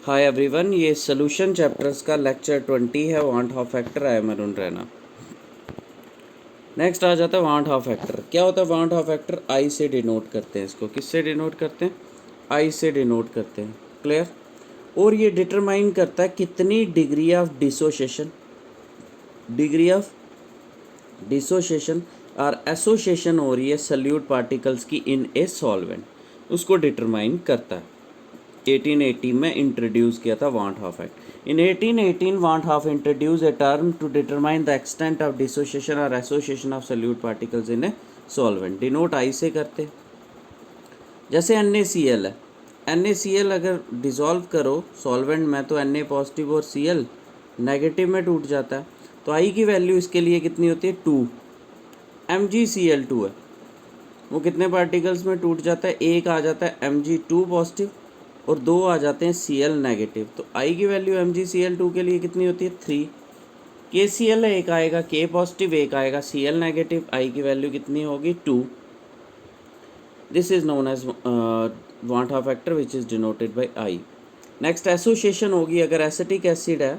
हाय everyone, ये solution chapters का lecture 20 है। Van't Hoff factor. I am Arun Raina. Next आ जाता है वांट हाफ फैक्टर। क्या होता है वांट हाफ फैक्टर? आई से डिनोट करते हैं इसको। किससे डिनोट करते हैं? आई से डिनोट करते हैं। क्लियर? और ये डिटरमाइन करता है कितनी डिग्री ऑफ डिसोसिएशन, और एसोसिएशन हो रही है सल्यूट पार्टिकल्स की इन ए सॉल्वेंट, उसको डिटरमाइन करता है। 1880 में इंट्रोड्यूस किया था van't Hoff act. In 1818 van't Hoff introduce a term to determine the extent of dissociation और association of solute particles in a solvent. Denote i से करते। जैसे NaCl है, NaCl अगर डिसॉल्व करो सॉल्वेंट में तो Na पॉजिटिव और Cl नेगेटिव में टूट जाता है। तो आई की वैल्यू इसके लिए कितनी होती है? 2 MgCl2 है। वो कितने पार्टिकल्स में टूट जाता है? एक आ जाता है Mg2 पॉजिटिव और 2 आ जाते हैं Cl नेगेटिव। तो I की वैल्यू MgCl2 के लिए कितनी होती है? 3। KCl है, एक आएगा K पॉजिटिव, एक आएगा Cl नेगेटिव। I की वैल्यू कितनी होगी? 2। This is known as van't Hoff factor which is denoted by I। Next association होगी। अगर एसिटिक एसिड है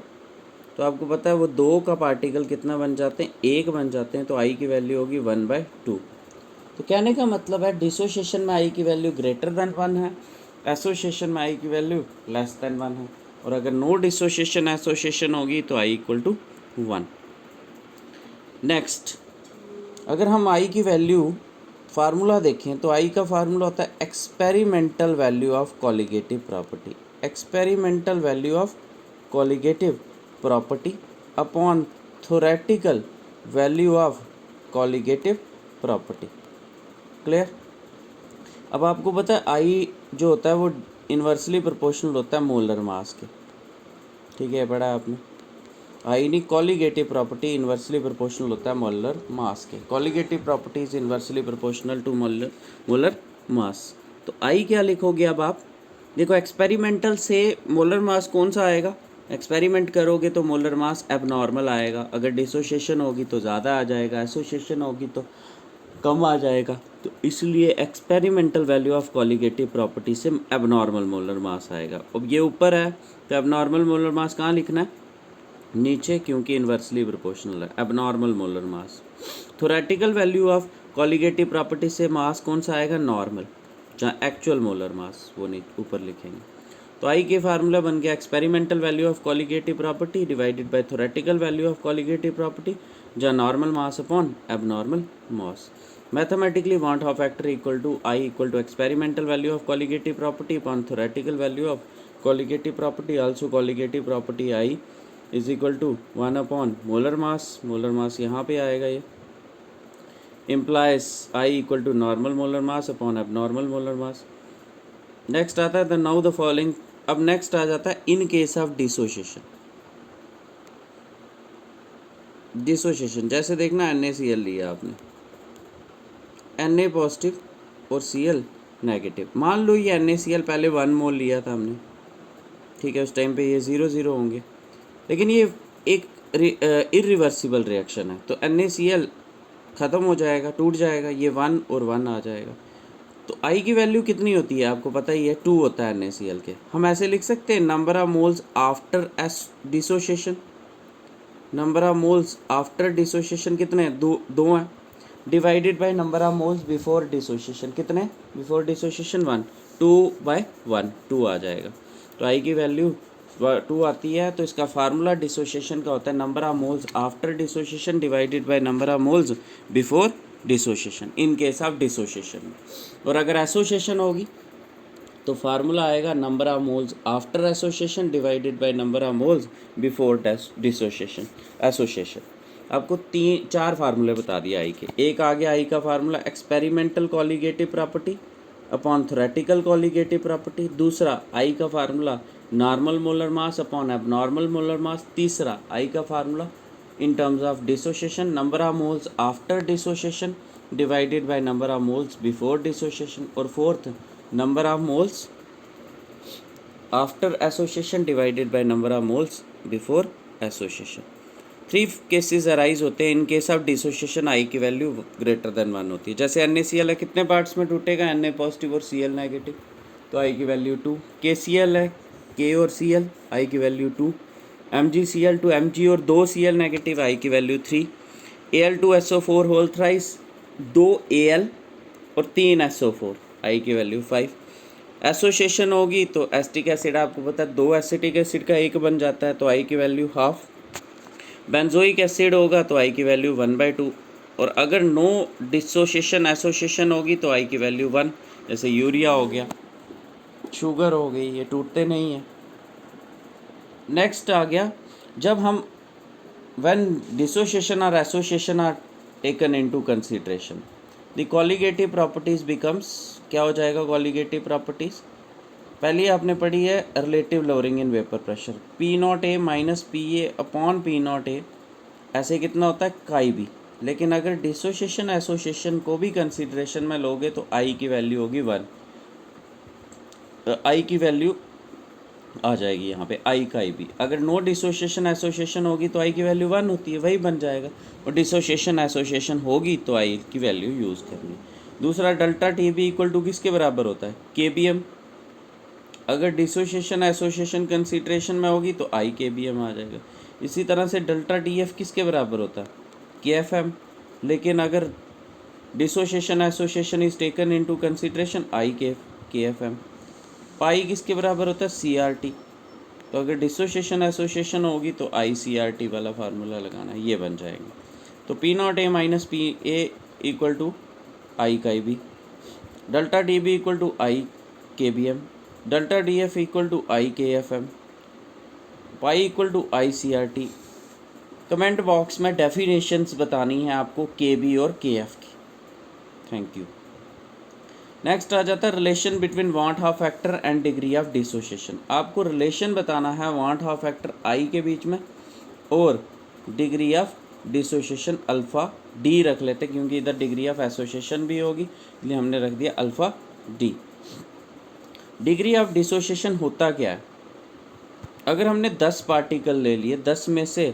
तो आपको पता है वो 2 का पार्टिकल कितना बन जाते हैं? 1 बन जाते हैं। तो I की वैल्यू होगी 1/2। तो कहने का मतलब है डिसोसिएशन में I की वैल्यू ग्रेटर देन 1 है, एसोसिएशन में I की वैल्यू लेस देन 1 है। और अगर नो डिसोसिएशन एसोसिएशन होगी तो I इक्वल टू 1। नेक्स्ट, अगर हम I की वैल्यू फार्मूला देखें तो I का फार्मूला होता है experimental value of colligative property. Experimental value of colligative property upon theoretical value of colligative property. Clear? अब आपको पता है आई जो होता है वो इन्वर्सली प्रोपोर्शनल होता है मोलर मास के। ठीक है, पढ़ा है आपने? आई नहीं, कॉलिगेटिव प्रॉपर्टी इन्वर्सली प्रोपोर्शनल होता है मोलर मास के। Colligative property is inversely proportional to molar mass. तो आई क्या लिखोगे अब आप? देखो, एक्सपेरिमेंटल से मोलर मास कौन सा आएगा? एक्सपेरिमेंट करोगे तो मोलर मास एबनॉर्मल आएगा। अगर डिसोसिएशन होगी तो ज़्यादा आ जाएगा, एसोसिएशन होगी तो कम आ जाएगा। तो इसलिए experimental value of colligative property से एबनॉर्मल मोलर मास आएगा। अब ये ऊपर है तो एबनॉर्मल मोलर मास कहाँ लिखना है? नीचे, क्योंकि इन्वर्सली प्रोपोर्शनल है। Abnormal molar mass. Theoretical value of colligative property से मास कौन सा आएगा? नॉर्मल, जहाँ एक्चुअल मोलर मास वो नहीं ऊपर लिखेंगे। तो आई के फार्मूला बन गया experimental value of colligative property divided by theoretical value of colligative property, जहाँ normal mass upon abnormal mass. Mathematically van't Hoff factor equal to i equal to experimental value of colligative property upon theoretical value of colligative property. Also colligative property i is equal to 1 upon molar mass. Molar mass यहाँ पे आएगा। ये implies i equal to normal molar mass upon abnormal molar mass. Next आता है the now the following. अब next आ जाता है इन केस ऑफ डिसोसिएशन। डिसोसिएशन जैसे देखना, NaCl लिया आपने, Na पॉजिटिव और Cl नेगेटिव। मान लो ये NaCl पहले 1 मोल लिया था हमने, ठीक है, उस टाइम पे ये 0 होंगे, लेकिन ये एक इरिवर्सिबल रिएक्शन है। तो NaCl ख़त्म हो जाएगा, टूट जाएगा, ये 1 और 1 आ जाएगा। तो I की वैल्यू कितनी होती है आपको पता ही है? 2 होता है NaCl के। हम ऐसे लिख सकते हैं number of moles after dissociation. Number of moles after dissociation कितने हैं? 2 हैं, divided by number of moles before dissociation. कितने बिफोर डिसोसिएशन? 1। 2/1 2 आ जाएगा। तो आई की वैल्यू 2 आती है। तो इसका फार्मूला डिसोसिएशन का होता है number of moles after dissociation divided by number of moles before dissociation in case of dissociation. और अगर एसोसिएशन होगी तो फार्मूला आएगा number of moles after association divided by number of moles before dissociation association. आपको 4 फार्मूले बता दिए आई के। एक आ गया आई का formula experimental colligative property upon theoretical colligative property. दूसरा आई का formula normal molar mass upon abnormal molar mass. तीसरा आई का formula in terms of dissociation number of moles after dissociation divided by number of moles before dissociation. और fourth number of moles after association divided by number of moles before association. 3 cases arise होते हैं in case of dissociation i की value greater than 1 होती है। जैसे NaCl है, कितने parts में टूटेगा? Na पॉजिटिव और Cl नेगेटिव, तो आई की वैल्यू 2। KCl है, के और सी एल, आई की वैल्यू 2, MgCl टू Mg और 2 Cl नेगेटिव, आई की value 3, Al2SO4 whole thrice 2 Al और 3 SO4, आई की वैल्यू 5। एसोसिएशन होगी तो एसिटिक एसिड आपको पता है 2 एसिटिक एसिड का एक बन जाता है, तो आई की वैल्यू हाफ। बेंजोइक एसिड होगा तो आई की वैल्यू 1/2, और अगर नो डिसोसिएशन एसोसिएशन होगी तो आई की वैल्यू 1, जैसे यूरिया हो गया, शुगर हो गई, ये टूटते नहीं है। नेक्स्ट आ गया, जब हम when dissociation or association are taken into consideration, the colligative properties becomes, क्या हो जाएगा colligative properties? पहली आपने पढ़ी है relative lowering in vapour pressure, P0A minus PA upon P0A, ऐसे कितना होता है काई बी। लेकिन अगर डिसोसिएशन एसोसिएशन को भी कंसिडरेशन में लोगे तो आई की वैल्यू होगी 1, आई की वैल्यू आ जाएगी यहाँ पे आई का आई बी। अगर नो डिसोसिएशन एसोसिएशन होगी तो आई की वैल्यू 1 होती है, वही बन जाएगा, और डिसोसिएशन एसोसिएशन होगी तो आई की वैल्यू यूज़ करनी। दूसरा delta T B equal to किसके बराबर होता है, के बी एम। अगर डिसोसिएशन एसोसिएशन कंसिडरेशन में होगी तो आई के बी एम आ जाएगा। इसी तरह से डेल्टा डी एफ किसके बराबर होता है, के एफ एम। लेकिन अगर dissociation association is taken into consideration, i K F M. पाई किसके बराबर होता है, सी आर टी। तो अगर डिसोसिएशन एसोसिएशन होगी तो आई सी आर टी वाला फार्मूला लगाना है, ये बन जाएंगे। तो P0A minus P A equal to i का i B, delta D B equal to I K B M, delta D F equal to I K F M, pi equal to i C R T. Comment box में definitions बतानी है आपको के B और के F की। Thank you. Next आ जाता है relation between want Hoff factor and degree of dissociation. आपको रिलेशन बताना है वांट हाफ फैक्टर आई के बीच में और degree of dissociation alpha D रख लेते, क्योंकि इधर डिग्री ऑफ एसोसिएशन भी होगी, इसलिए हमने रख दिया alpha D. Degree of dissociation होता क्या है, अगर हमने 10 पार्टिकल ले लिए, 10 में से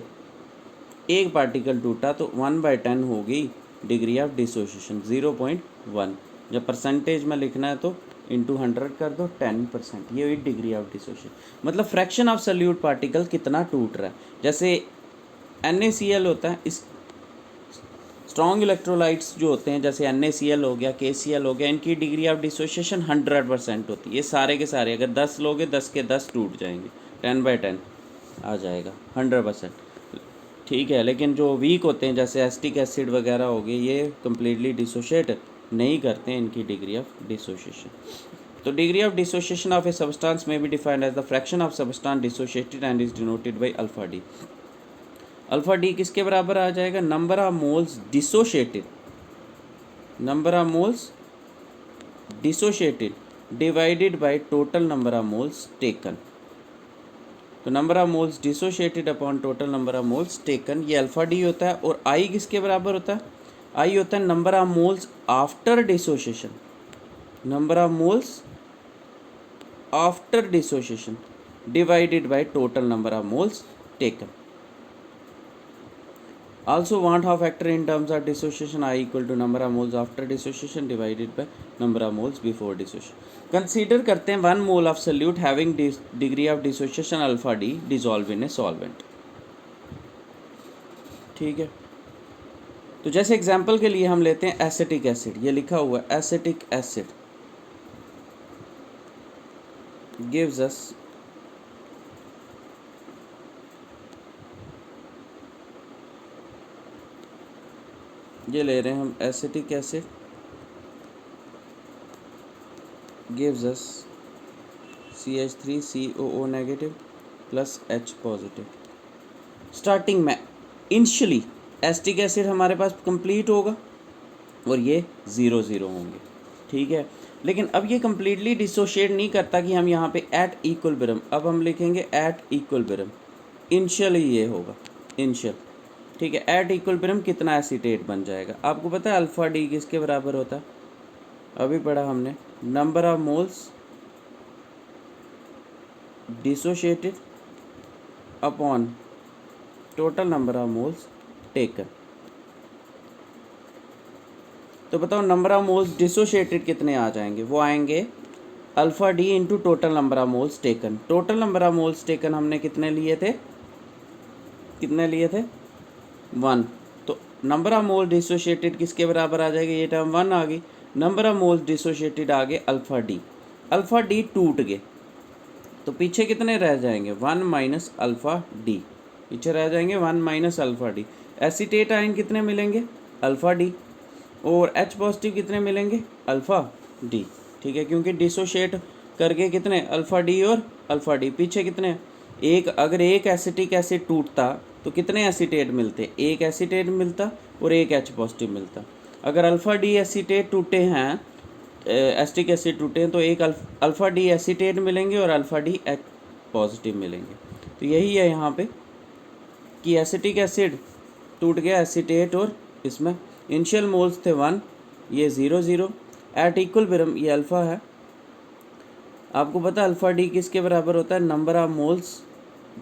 एक पार्टिकल टूटा तो 1/10 होगी डिग्री ऑफ डिसोसिएशन, 0.1। जब परसेंटेज में लिखना है तो इंटू 100 कर दो, 10%, ये हुई डिग्री ऑफ डिसोसिएशन। मतलब फ्रैक्शन ऑफ सॉल्यूट पार्टिकल कितना टूट रहा है। जैसे NaCl होता है, इस स्ट्रॉन्ग इलेक्ट्रोलाइट्स जो होते हैं जैसे NaCl हो गया, KCl हो गया, इनकी डिग्री ऑफ डिसोसिएशन 100% होती है। ये सारे के सारे अगर 10 लोगे 10 के 10 टूट जाएंगे, 10/10 आ जाएगा 100%, ठीक है। लेकिन जो वीक होते हैं जैसे एसिटिक एसिड वगैरह हो गए, ये कम्प्लीटली डिसोशिएट नहीं करते हैं इनकी डिग्री ऑफ डिसोसिएशन। तो degree of dissociation of a substance में be defined as the fraction of substance dissociated and is denoted by alpha D. Alpha D किसके बराबर आ जाएगा, number of moles dissociated, number of moles dissociated divided by total number of moles taken. तो number of moles dissociated upon total number of moles taken, ये alpha D होता है। और आई किसके बराबर होता है, आई होता है number of moles after dissociation, number of moles after dissociation divided by total number of moles taken. Also want half factor in terms of dissociation, I equal to number of moles after dissociation divided by number of moles before dissociation. Consider करते हैं 1 mole of solute having degree of dissociation alpha d dissolve in a solvent, ठीक है। तो जैसे example के लिए हम लेते हैं एसिटिक एसिड, ये लिखा हुआ है एसिटिक एसिड gives us ये ले रहे हैं हम acetic acid gives us CH3COO negative plus H positive. Starting में इनिशियली एसिटिक एसिड हमारे पास कंप्लीट होगा और ये 0 होंगे, ठीक है। लेकिन अब ये कम्प्लीटली डिसोशिएट नहीं करता कि हम यहाँ पे एट इक्विलिब्रियम, अब हम लिखेंगे एट इक्विलिब्रियम, इनिशियली ये होगा इनिशियल, ठीक है। एट इक्विलिब्रियम कितना एसीटेट बन जाएगा, आपको पता है अल्फा डी किसके बराबर होता है, अभी पढ़ा हमने, number of moles dissociated upon total number of moles taken. तो बताओ नंबर ऑफ मोल्स डिसोशिएटेड कितने आ जाएंगे, वो आएंगे alpha D into total number of moles taken. Total number of moles taken हमने कितने लिए थे 1। तो नंबर ऑफ मोल डिसोशिएटेड किसके बराबर आ जाएगी, ये टर्म 1 आ गई। नंबर ऑफ मोल्स डिसोशिएटेड आ गए अल्फ़ा डी टूट गए तो पीछे कितने रह जाएंगे 1 माइनस अल्फ़ा डी, पीछे रह जाएंगे 1 minus alpha D. Acetate ion कितने मिलेंगे अल्फ़ा डी, और H पॉजिटिव कितने मिलेंगे अल्फ़ा डी। ठीक है, क्योंकि डिसोशिएट करके कितने अल्फ़ा डी और अल्फ़ा डी, पीछे कितने एक, अगर एक एसिटिक एसिड टूटता तो कितने एसीटेट मिलते, एक एसीटेट मिलता और एक H पॉजिटिव मिलता। अगर अल्फ़ा डी एसीटेट टूटे हैं, एसिटिक एसिड टूटे हैं, तो एक अल्फ़ा डी एसीटेट मिलेंगे और अल्फ़ा डी H पॉजिटिव मिलेंगे। तो यही है यहाँ पे कि एसिटिक एसिड टूट गया एसीटेट, और इसमें इनिशियल मोल्स थे 1, ये 0 एट इक्विलिब्रियम, ये अल्फ़ा है। आपको पता है अल्फ़ा डी किसके बराबर होता है, नंबर ऑफ मोल्स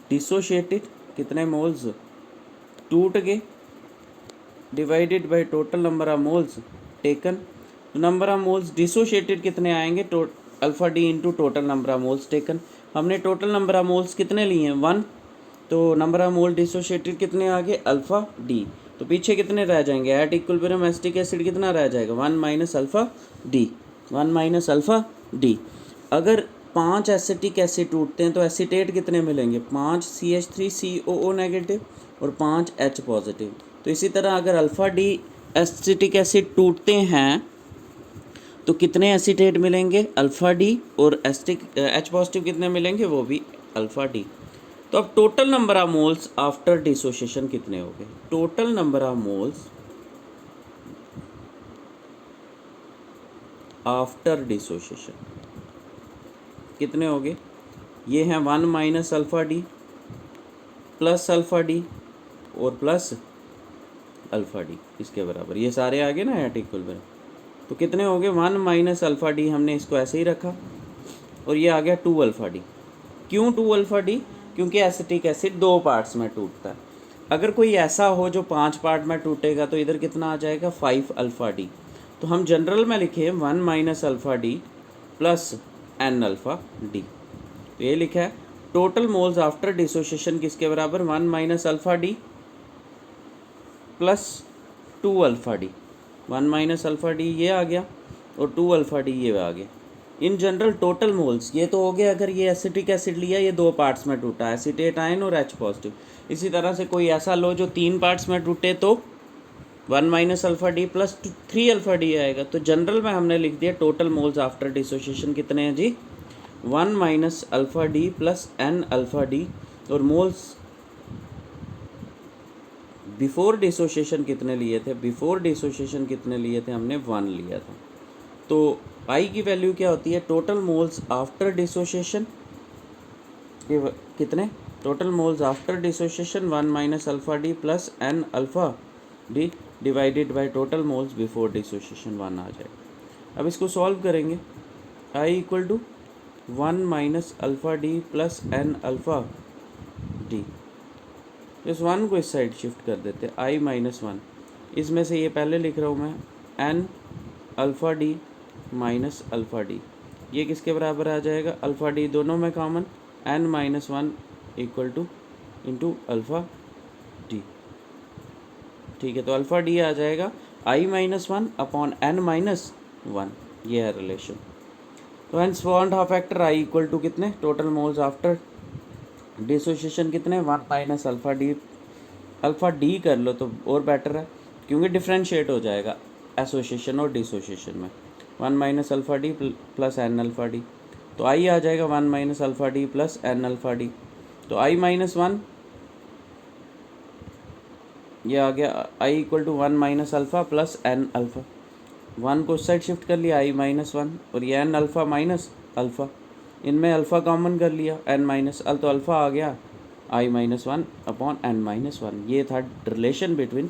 डिसोशिएटेड, कितने मोल्स टूट गए, divided by total number of moles taken. Number of moles dissociated कितने आएंगे, alpha D into total number of moles taken. हमने टोटल नंबर ऑफ मोल्स कितने लिए हैं 1, तो नंबर ऑफ मोल डिसोशिएटेड कितने आ गए अल्फ़ा डी, तो पीछे कितने रह जाएंगे एट इक्विलिब्रियम एसिटिक एसिड कितना रह जाएगा 1 minus alpha D, 1 minus alpha D. अगर 5 एसिटिक एसिड टूटते हैं तो एसीटेट कितने मिलेंगे 5 CH3COO नेगेटिव और 5 H पॉजिटिव। तो इसी तरह अगर अल्फ़ा डी एसिटिक एसिड टूटते हैं तो कितने एसीटेट मिलेंगे अल्फ़ा डी, और H पॉजिटिव कितने मिलेंगे वो भी अल्फ़ा डी। तो अब total number of moles after dissociation कितने हो गए, total number of moles after dissociation कितने हो गए, ये हैं 1 minus alpha D plus alpha D और प्लस अल्फ़ा डी, इसके बराबर ये सारे आ गए ना एट इक्विलिब्रियम। तो कितने हो गए 1 माइनस अल्फ़ा डी, हमने इसको ऐसे ही रखा, और ये आ गया 2 अल्फ़ा डी। क्यों 2 अल्फ़ा डी, क्योंकि एसिटिक एसिड 2 पार्ट्स में टूटता है। अगर कोई ऐसा हो जो 5 पार्ट में टूटेगा तो इधर कितना आ जाएगा 5 अल्फ़ा डी। तो हम जनरल में लिखे 1 minus alpha D plus N alpha D. तो ये लिखा है टोटल मोल्स आफ्टर डिसोशिएशन किसके बराबर 1 minus alpha D plus 2 alpha D. 1 minus alpha D ये आ गया और 2 अल्फ़ा डी ये आ गया। इन जनरल टोटल मोल्स ये तो हो गया अगर ये एसिटिक एसिड लिया, ये 2 पार्ट्स में टूटा, एसीटेट आयन और H पॉजिटिव। इसी तरह से कोई ऐसा लो जो 3 पार्ट्स में टूटे तो 1 minus alpha D plus 3 alpha D आएगा। तो जनरल में हमने लिख दिया टोटल मोल्स आफ्टर डिसोशिएशन कितने हैं जी 1 minus alpha D plus N alpha D, और मोल्स बिफोर डिसोशिएशन कितने लिए थे, बिफोर डिसोशिएशन कितने लिए थे हमने 1 लिया था। तो पाई की वैल्यू क्या होती है, टोटल मोल्स आफ्टर डिसोशिएशन कितने, total moles after dissociation 1 minus alpha D plus N alpha D divided by total moles before dissociation 1 आ जाएगा। अब इसको सॉल्व करेंगे, i equal to 1 minus alpha D plus N alpha D. इस 1 को इस side shift कर देते, आई माइनस 1, इसमें से ये पहले लिख रहा हूँ मैं N alpha D minus alpha D, ये किसके बराबर आ जाएगा अल्फ़ा डी दोनों में common, N minus 1 equal to into alpha D. ठीक है, तो अल्फ़ा डी आ जाएगा I minus 1 upon N minus 1, ये है रिलेशन। तो hence van't Hoff factor I equal to कितने, टोटल मोल्स आफ्टर डिसोशिएशन कितने 1 माइनस अल्फ़ा डी कर लो तो और बेटर है, क्योंकि डिफ्रेंशिएट हो जाएगा एसोसिएशन और डिसोशिएशन में। 1 minus alpha D plus N alpha D, तो आई आ जाएगा 1 minus alpha D plus N alpha D. तो आई माइनस 1 ये आ गया i equal to 1 minus alpha plus N alpha, 1 को उस साइड शिफ्ट कर लिया आई माइनस 1, और ये एन अल्फ़ा माइनस अल्फ़ा, इनमें अल्फ़ा कॉमन कर लिया एन माइनस तो अल्फ़ा आ गया आई माइनस 1 अपॉन एन माइनस 1। ये था relation between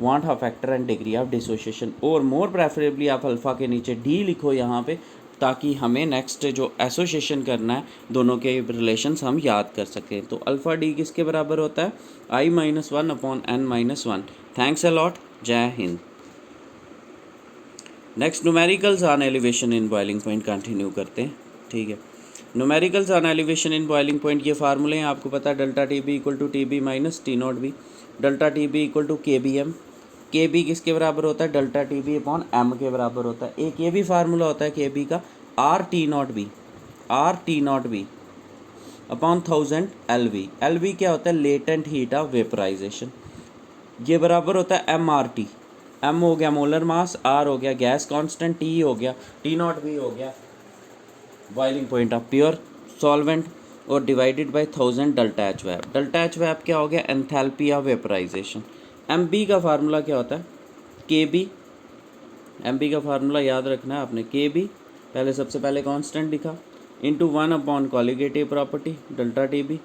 want Hoff factor and degree of dissociation. और मोर प्रेफरेबली आप अल्फ़ा के नीचे डी लिखो यहाँ पे, ताकि हमें नेक्स्ट जो एसोसिएशन करना है दोनों के रिलेशंस हम याद कर सकें। तो अल्फ़ा डी किसके बराबर होता है i minus 1 upon N minus 1। Thanks a lot, जय हिंद। Next numericals on elevation in boiling point continue करते हैं। ठीक है। Numericals on elevation in boiling point, ये फार्मूले हैं आपको पता है, delta T B equal to T B minus T not B, delta T B equal to K B M. K B किसके बराबर होता है? Delta T B upon M के बराबर होता है। एक ये भी फार्मूला होता है के बी का, R T not B, R T not B upon 1000 L V. L V क्या होता है? Latent heat of vaporisation. ये बराबर होता है एम आर टी। एम हो गया मोलर मास, आर हो गया गैस कांस्टेंट, टी हो गया, टी नॉट बी हो गया boiling point of pure solvent, और divided by 1000 delta H vap. Delta H vap क्या हो गया? Enthalpy of vaporisation. M B का फार्मूला क्या होता है? के बी, एम बी का फार्मूला याद रखना है आपने, के बी पहले सबसे पहले कांस्टेंट लिखा, into 1 upon colligative property delta T B,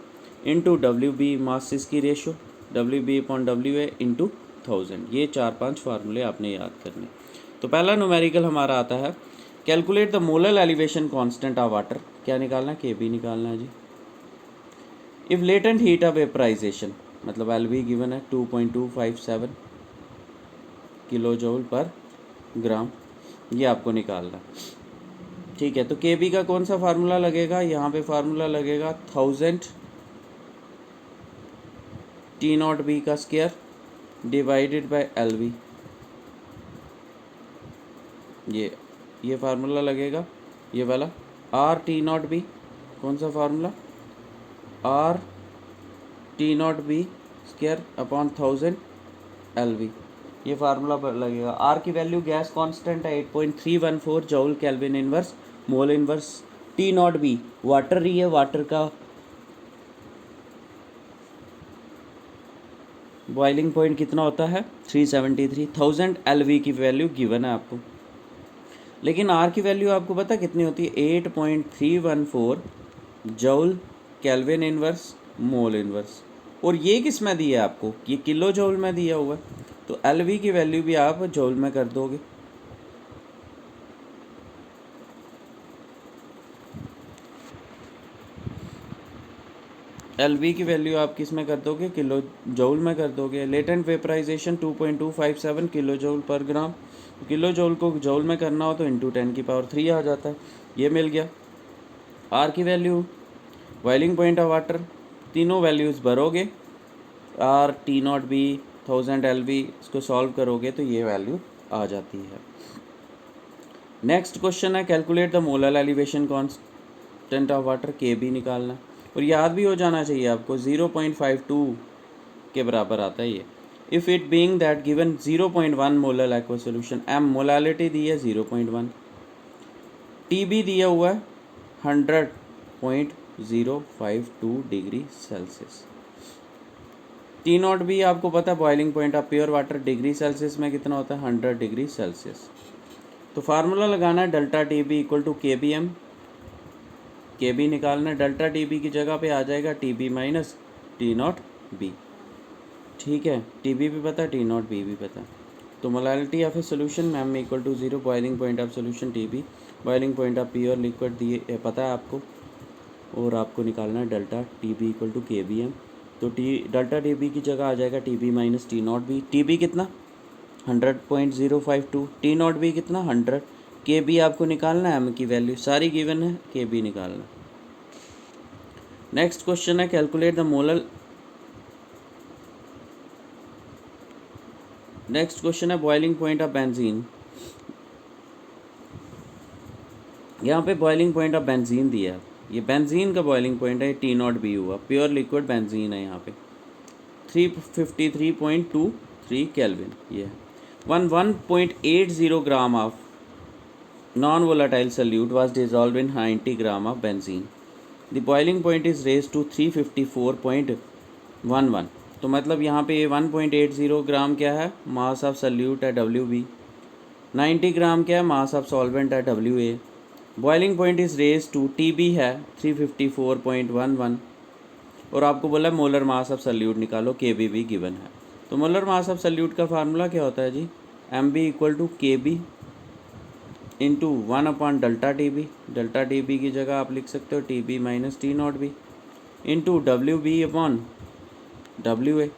into W B masses की ratio, W B upon W A into 1000। ये 4-5 फार्मूले आपने याद करने। तो पहला न्यूमेरिकल हमारा आता है, calculate the molar elevation constant of water. क्या निकालना है? के बी निकालना है जी। If latent heat of vaporisation, मतलब एल वी गिवन है 2.257 किलो जूल पर ग्राम, ये आपको निकालना है। ठीक है, तो के बी का कौन सा फार्मूला लगेगा? यहाँ पे फार्मूला लगेगा 1000 टी नॉट बी का square divided by L V. ये फार्मूला लगेगा, ये वाला आर टी नॉट बी, कौन सा formula? R T not B square upon 1000 L V, ये फार्मूला लगेगा। आर की वैल्यू गैस कांस्टेंट है 8.314 joule kelvin inverse mole inverse. T not B water ही है, वाटर का बॉइलिंग पॉइंट कितना होता है? 373। 1000 एल वी की वैल्यू गिवन है आपको, लेकिन आर की वैल्यू आपको पता कितनी होती है? 8.314 joule kelvin inverse mole inverse. और ये किस में दिया है आपको? ये किलो जूल में दिया हुआ है, तो एल वी की वैल्यू भी आप जूल में कर दोगे। एल वी की वैल्यू आप किस में कर दोगे? किलो जूल में कर दोगे। लेटेंट वेपराइजेशन 2.257 किलो जूल पर ग्राम, किलो जूल को जूल में करना हो तो इंटू 10⁻³ आ जाता है, ये मिल गया। आर की value, boiling point of water, तीनों वैल्यूज़ भरोगे, R T not B 1000 L V, इसको सॉल्व करोगे तो ये वैल्यू आ जाती है। नेक्स्ट क्वेश्चन है, calculate the molar elevation constant of water, K B निकालना है। और याद भी हो जाना चाहिए आपको, 0.52 के बराबर आता है ये। If it being that given 0.1 molar aqua solution, M molality दी है 0.1, टी बी दिया हुआ है 100.052 degree Celsius, T not B आपको पता है boiling point of pure water degree Celsius में कितना होता है? 100 डिग्री सेल्सियस। तो फार्मूला लगाना है delta T B equal to K B M, K B निकालना है। डेल्टा टी बी की जगह पे आ जाएगा T B minus T not B. ठीक है, टी बी भी पता है, टी नॉट बी भी पता है। तो molality of a solution M equal to 0, boiling point of solution T B, boiling point of pure liquid दिए पता है आपको, और आपको निकालना है delta T B equal to K B M. तो डेल्टा टी बी की जगह आ जाएगा T B minus T not B. T B कितना? 100.052, टी नॉट बी कितना? 100। के बी आपको निकालना है, एम की वैल्यू सारी गिवन है, के बी निकालना। नेक्स्ट क्वेश्चन है, calculate the molar, next question है बॉइलिंग पॉइंट ऑफ बेंजीन। यहाँ पे बॉइलिंग पॉइंट ऑफ बेंजीन दिया है, ये बेंजीन का बॉइलिंग पॉइंट है, टी नॉट बी हुआ, प्योर लिक्विड बेंजीन है यहाँ पे 353.23 केल्विन। ये है 1.80 gram of non volatile solute was dissolve in 90 gram of benzene, the boiling point is raise to 354.11। तो मतलब यहाँ पे 1.80 ग्राम क्या है? मास ऑफ सोल्यूट है डब्ल्यू बी, 90 ग्राम क्या है? मास ऑफ सॉल्वेंट है W A. Boiling point is raise to, T B है 354.11, और आपको बोला मोलर मास ऑफ सोल्यूट निकालो, के बी भी गिवन है। तो मोलर मास ऑफ सोल्यूट का फार्मूला क्या होता है जी? M B equal to K B into 1 upon delta T B, delta T B की जगह आप लिख सकते हो T B minus T not B, into W B upon W A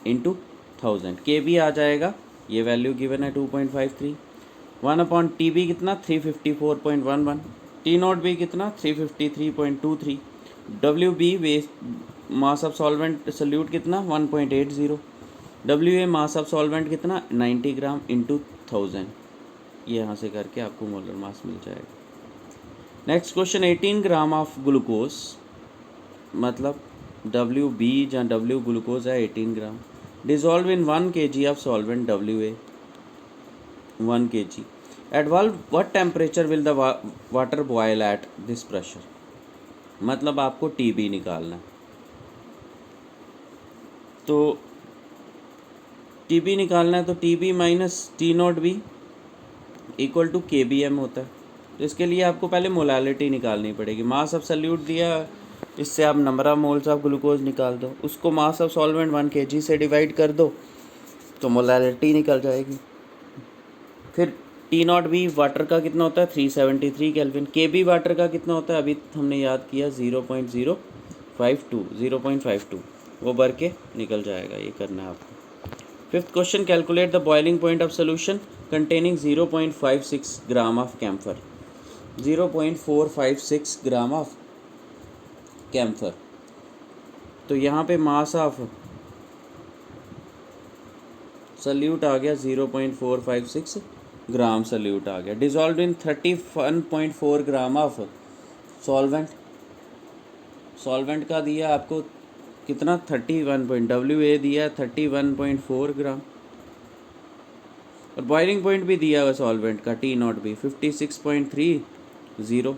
into 1000। K B आ जाएगा, ये वैल्यू गिवन है 2.53, 1 upon T B कितना? 354.11, टी नॉट बी कितना 353.23, W B west mass of solvent solute कितना 1.80, W A mass of solvent कितना 90 gram into 1000, ये यहाँ से करके आपको मोलर मास मिल जाएगा। Next question 18 gram of glucose, मतलब डब्ल्यू बी जहाँ डब्ल्यू ग्लूकोज है 18 gram, dissolve in 1 kg of solvent W A 1 kg, at what temperature will the water boil at this pressure, मतलब आपको टी बी निकालना है। तो टी बी निकालना है तो T B minus T not B equal to K B M होता है। तो इसके लिए आपको पहले मोलालिटी निकालनी पड़ेगी। मास ऑफ सल्यूट दिया, इससे आप number of moles of glucose निकाल दो, उसको मास ऑफ सॉल्वेंट 1 kg से डिवाइड कर दो तो मोलालिटी निकल जाएगी। फिर टी नॉट बी वाटर का कितना होता है 373 केल्विन, के बी वाटर का कितना होता है अभी हमने याद किया 0.52, वो भर के निकल जाएगा। ये करना है आपको। Fifth question, calculate the boiling point of solution containing 0.56 gram of camphor, 0.456 gram of camphor. तो यहाँ पे मास ऑफ सल्यूट आ गया 0.456 ग्राम सल्यूट आ गया। Dissolve in 31.4 gram of solvent, solvent का दिया आपको कितना 31 डब्ल्यू ए दिया 31.4 ग्राम, और बॉइलिंग पॉइंट भी दिया हुआ सॉल्वेंट का टी नॉट भी 56.30,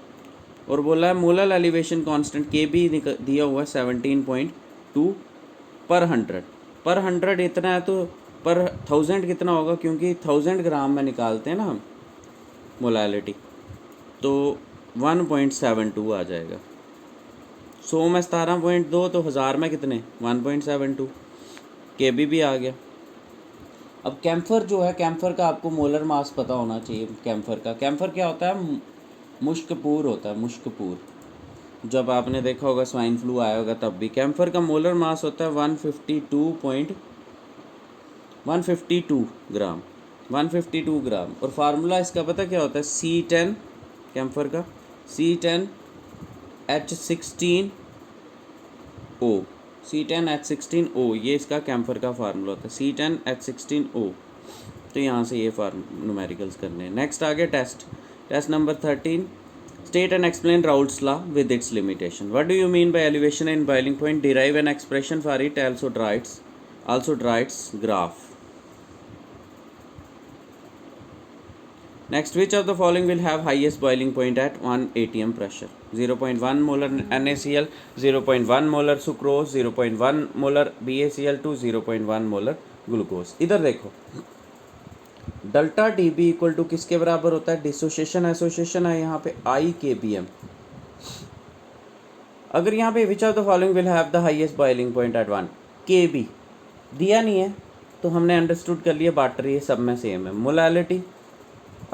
और बोला है मोलर एलिवेशन कांस्टेंट के बी दिया हुआ 17.2 पर 100 इतना है, तो पर 1000 कितना होगा, क्योंकि 1000 ग्राम में निकालते हैं ना हम मोलैलिटी, तो 1.72 आ जाएगा। 100 में 17.2 तो 1000 में कितने 1.72, के बी भी आ गया। अब कैम्फर जो है, कैम्फर का आपको मोलर मास पता होना चाहिए। कैम्फर क्या होता है, मुश्कपूर होता है, मुश्कपूर। जब आपने देखा होगा स्वाइन फ्लू आया होगा तब भी कैम्फर का मोलर मास होता है 152 ग्राम, 152 ग्राम। और फार्मूला इसका पता क्या होता है, C10 कैम्फर का C10H16O, C10H16O, ये इसका कैम्फर का फार्मूला होता है C10H16O। तो यहाँ से ये न्यूमेरिकल्स करने हैं। नेक्स्ट आ गया test number 13, state and explain Raoult's law with its limitation. What do you mean by elevation in boiling point, derive an expression for it, also draw its graph. Next, which of the following will have highest boiling point at 1 atm pressure? 0.1 molar NaCl, 0.1 molar sucrose, 0.1 molar BaCl2, 0.1 molar glucose. इधर देखो delta T B equal to किसके बराबर होता है, dissociation association है यहाँ पे आई K B M. अगर यहाँ पे which of the following will have the highest boiling point at 1, K B दिया नहीं है तो हमने अंडरस्टूड कर लिया बाटर ये सब में सेम है। मोलैलिटी,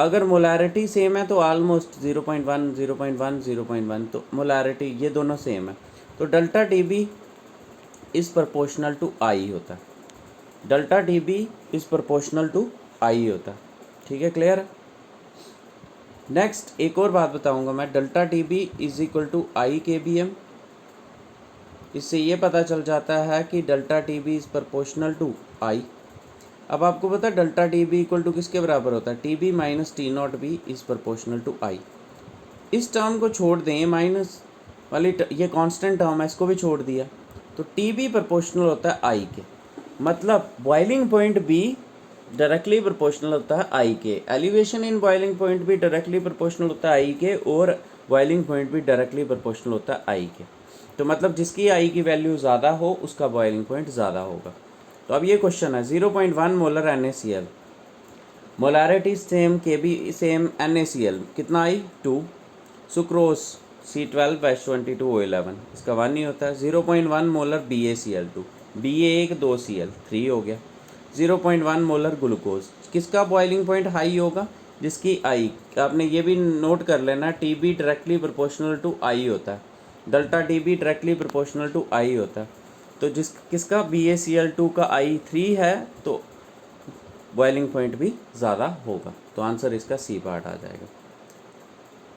अगर मोलैरिटी सेम है तो ऑलमोस्ट 0.1 0.1 0.1, तो मोलैरिटी ये दोनों सेम है, तो delta T B is proportional to I होता है, delta T B is proportional to I होता है। ठीक है, क्लियर है। नेक्स्ट एक और बात बताऊंगा मैं, delta T B is equal to I K B M. इससे ये पता चल जाता है कि delta T B is proportional to I. अब आपको पता है delta T B equal to किसके बराबर होता है, T B minus T not B is proportional to I. इस टर्म को छोड़ दें, माइनस वाली ये कांस्टेंट टर्म है, इसको भी छोड़ दिया, तो टी बी प्रोपोर्शनल होता है आई के, मतलब boiling point B directly proportional होता है आई के। एलिवेशन इन बॉइलिंग पॉइंट भी डायरेक्टली प्रोपोर्शनल होता है आई के, और बॉइलिंग पॉइंट भी डायरेक्टली प्रोपोर्शनल होता है आई के। तो मतलब जिसकी आई की वैल्यू ज़्यादा हो उसका बॉइलिंग पॉइंट ज़्यादा होगा। तो अब ये क्वेश्चन है 0.1 मोलर NaCl, मोलारिटी सेम, के बी सेम, NaCl कितना आई 2, सुक्रोस C12H22O11 इसका 1 ही होता है। 0.1 मोलर BaCl2, Ba 2 Cl 3 हो गया। 0.1 मोलर ग्लूकोज, किसका बॉइलिंग पॉइंट हाई होगा, जिसकी आई, आपने ये भी नोट कर लेना, T B directly proportional to I होता है, delta T B directly proportional to I होता है। तो किसका BaCl2 का आई 3 है, तो बॉइलिंग पॉइंट भी ज़्यादा होगा। तो आंसर इसका सी पार्ट आ जाएगा।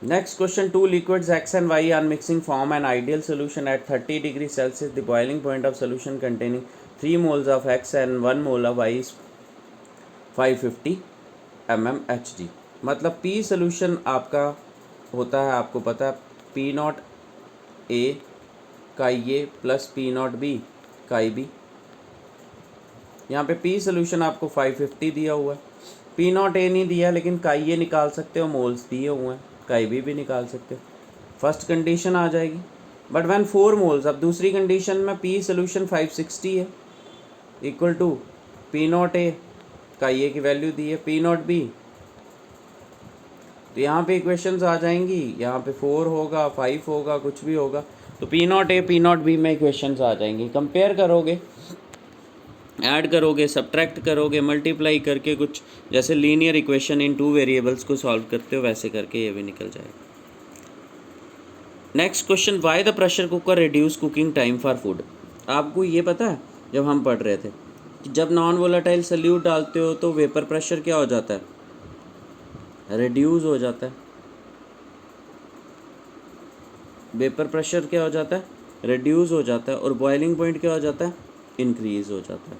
Next question, two liquids X and Y are mixing form an ideal solution at 30 degrees Celsius. The boiling point of solution containing 3 moles of X and 1 mole of Y is 550 mmHg. मतलब P solution आपका होता है, आपको पता है, P not A chi A plus P not B काई B. यहाँ पे P सोल्यूशन आपको 550 दिया हुआ है, P नॉट A नहीं दिया, लेकिन काई A निकाल सकते हो, मोल्स दिए हुए हैं, काई B भी निकाल सकते हो. फर्स्ट कंडीशन आ जाएगी. बट व्हेन 4 मोल्स, अब दूसरी कंडीशन में P सोल्यूशन 560 है equal to P not A, chi A की वैल्यू दी है, P नॉट B. तो यहाँ पे इक्वेशंस आ जाएंगी, यहाँ पे 4 होगा, 5 होगा, कुछ भी होगा, तो P not A P not B में इक्वेशंस आ जाएंगी. कंपेयर करोगे, ऐड करोगे, सब्ट्रैक्ट करोगे, मल्टीप्लाई करके, कुछ जैसे लीनियर इक्वेशन इन 2 वेरिएबल्स को सॉल्व करते हो वैसे करके ये भी निकल जाएगा. Next question, why the pressure cooker reduce cooking time for food. आपको ये पता है, जब हम पढ़ रहे थे कि जब नॉन वोलेटाइल सॉल्यूट डालते हो तो वेपर प्रेशर क्या हो जाता है, रिड्यूस हो जाता है. वेपर प्रेशर क्या हो जाता है, रिड्यूस हो जाता है. और बॉइलिंग पॉइंट क्या हो जाता है, इंक्रीज़ हो जाता है.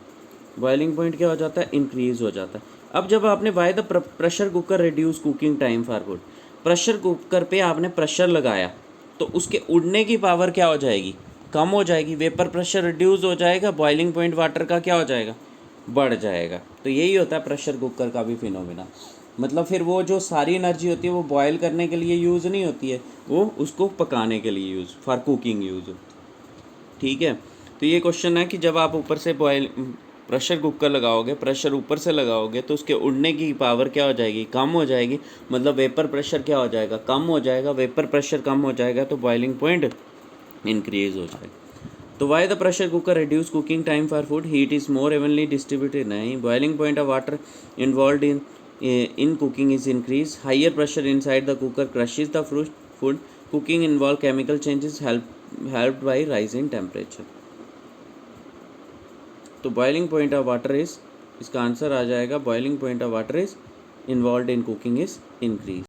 बॉइलिंग पॉइंट क्या हो जाता है, इंक्रीज़ हो जाता है. अब जब आपने why the pressure cooker reduce cooking time for food, pressure cooker पे आपने प्रेशर लगाया तो उसके उड़ने की पावर क्या हो जाएगी, कम हो जाएगी. वेपर प्रेशर रिड्यूस हो जाएगा, बॉइलिंग पॉइंट वाटर का क्या हो जाएगा, बढ़ जाएगा. तो यही होता है प्रेशर कुकर का भी फिनोमिना. मतलब फिर वो जो सारी एनर्जी होती है वो बॉयल करने के लिए यूज़ नहीं होती है, वो उसको पकाने के लिए यूज़, फॉर कुकिंग यूज़ होती है. ठीक है. तो ये क्वेश्चन है कि जब आप ऊपर से प्रेशर कुकर लगाओगे, प्रेशर ऊपर से लगाओगे तो उसके उड़ने की पावर क्या हो जाएगी, कम हो जाएगी. मतलब वेपर प्रेशर क्या हो जाएगा, कम हो जाएगा. वेपर प्रेशर कम हो जाएगा तो बॉइलिंग पॉइंट इंक्रीज़ हो जाएगा. तो why the pressure cooker reduce cooking time for food, heat is more evenly distributed. नहीं, boiling point of water involve in cooking is increased. Higher pressure inside the cooker crushes the food. Cooking involve chemical changes helped by rise in temperature. तो boiling point of water is, इसका answer आ जाएगा, boiling point of water is involve in cooking is increase.